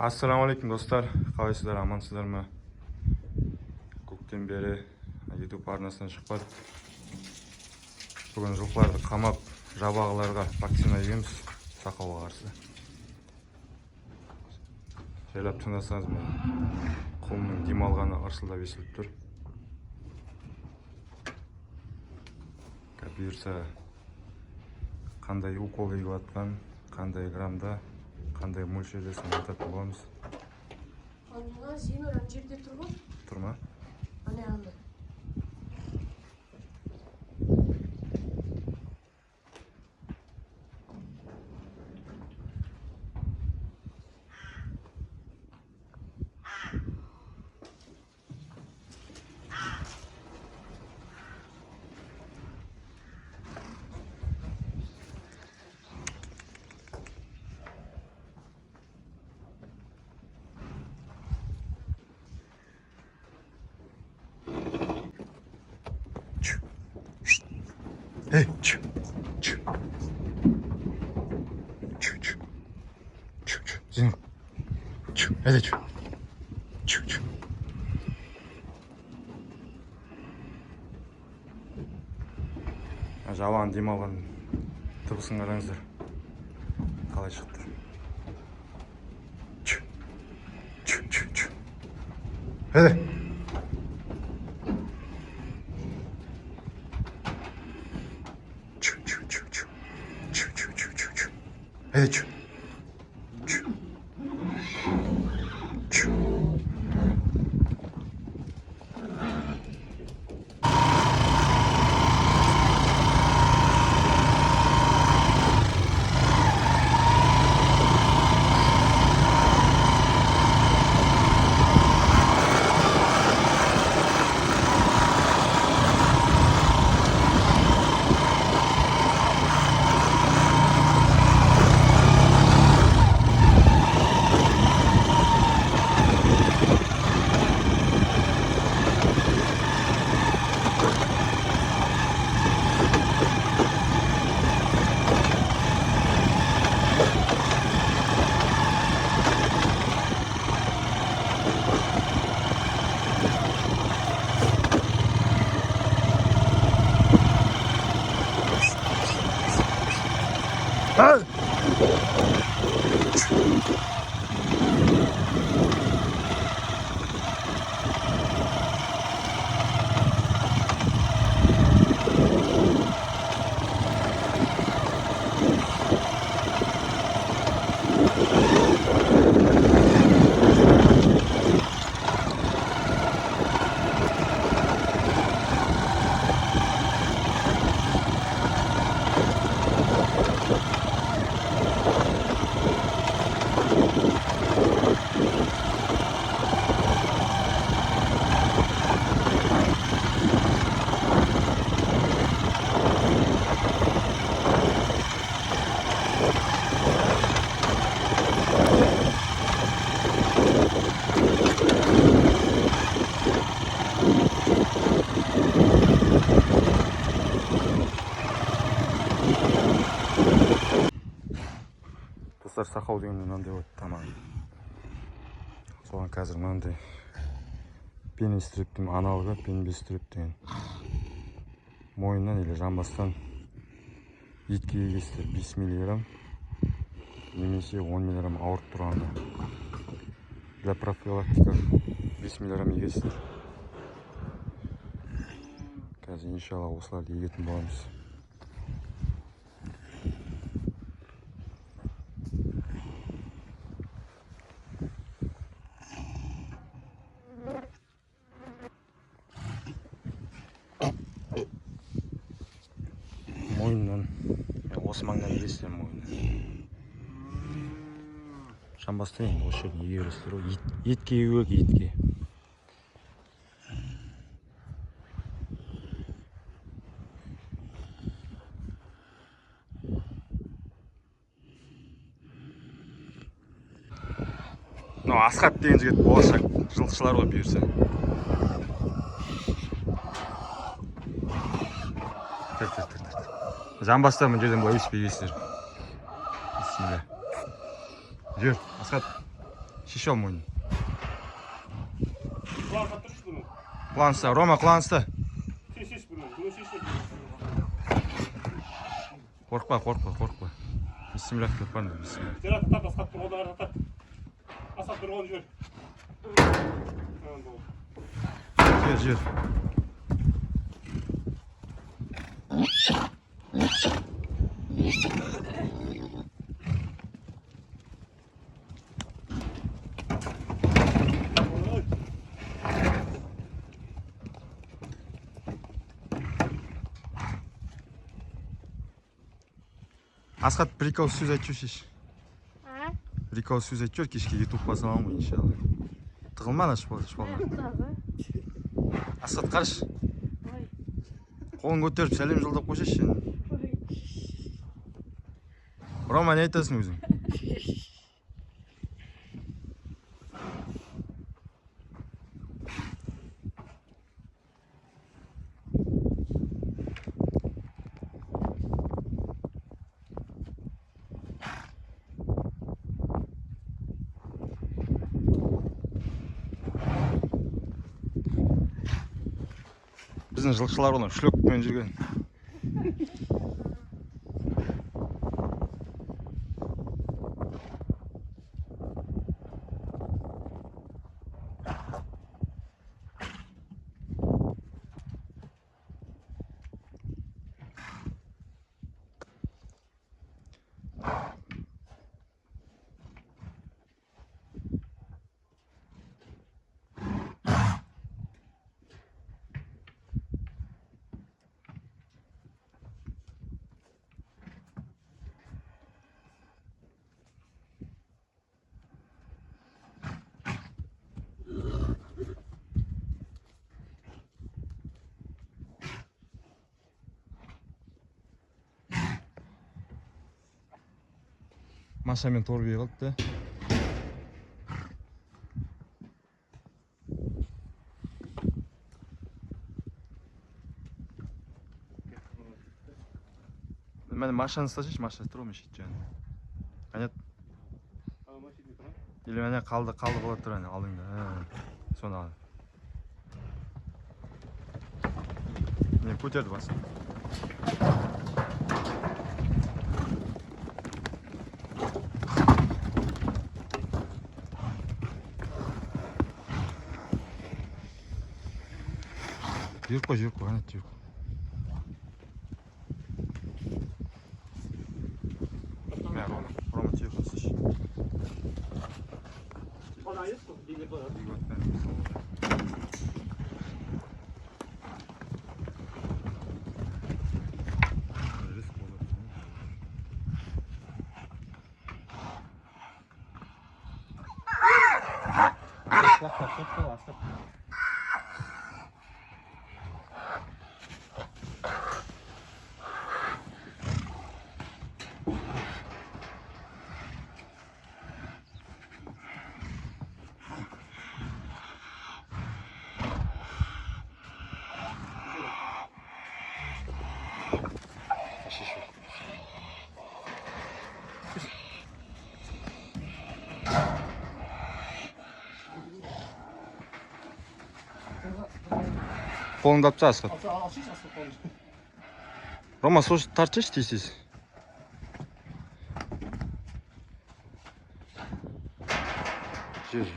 Assalomu alaykum do'stlar. Qaysizlar, amansizlarmi? Ko'kdan beri YouTube arnasidan chiqib bugun ruhlarni qamab, jabog'larga vaksina yegimiz saqovga qarshi. Şöyle tunasanız mı? Qumning dim olgani arsillab esilib tur. Buyursa qanday ukol yeyotgan, qanday gramda, qanday mo'lsharda sanatib bo'lamiz. Ana sen o'ran yerda turma. Turma. Ana anda. Hey, çu, çu, çu, çu, çu, çu, zin, çu, hadi çu, çu, çu. Жабан дем алған дыбысын қараңыздар, қалай шықты. Çu, çu, çu, çu. Hadi. Çu, çu, çu, çu. Çu, çu, çu, çu, çu. Hadi çu. Çu. Çu. Al. Dostlar, saqov deganda mынандай bo'ladi tamam. So'ng hozir mынандай penistripning analog'i penbistrip degan. Mo'yindan или жамбастан етке егесіздер 5 мг немесе 10 мг ауырып тұрғанда. Для профилактика 5 мг егесіздер. Қазір иншалла осыларды егетін боламыз. Мойнынан, осы маңнан егесіздер мойнынан. Жамбастан енді осы жерден еге бересіздер ғой. Етке егу керек, етке. Мынау Асхат деген жігіт болашақ жылқышылар ғой бұйырса. Жамбастан мына жерден былай өсіп егесіздер. Бисмилля. Жүр, Асхат. Шишел мойын. Құлан қаттыршы бұны. Құланысты, Рома құланысты. Шеш бұны. Бұны шеш. Қорқпа. Бисмиллах деп барды, бисмиллах. Жер тат, асқат бір қолдан тат. Асқат бір қолын жібер. Жер. Асқат прикол сөз айтшы шеш. Прикол сөз айтшы, кешке ютубқа саламын ғой, иншалла. Тығылман ашпал. Асқат қарыш. Қолын көтеріп сәлем жолдап қойшаш. Рома, не айтасың өзің? Біздің жылқышылар оны шлөкпен жүрген. Машамен торбей қалды. Мен машаны стажиш, маша тұрмын шет жаны. Әнет. Или мәне қалды болады тұр әне алдыңда. Соны ал. Не көтерді басы. Жүріп қой, әнет жүріп. Рома телефон сыш. Бана есть тут? Или бана? Қолыңды апса Асқат. Алшиш асқат қолын. Рома, сош тартшаш дейсіз. Жер.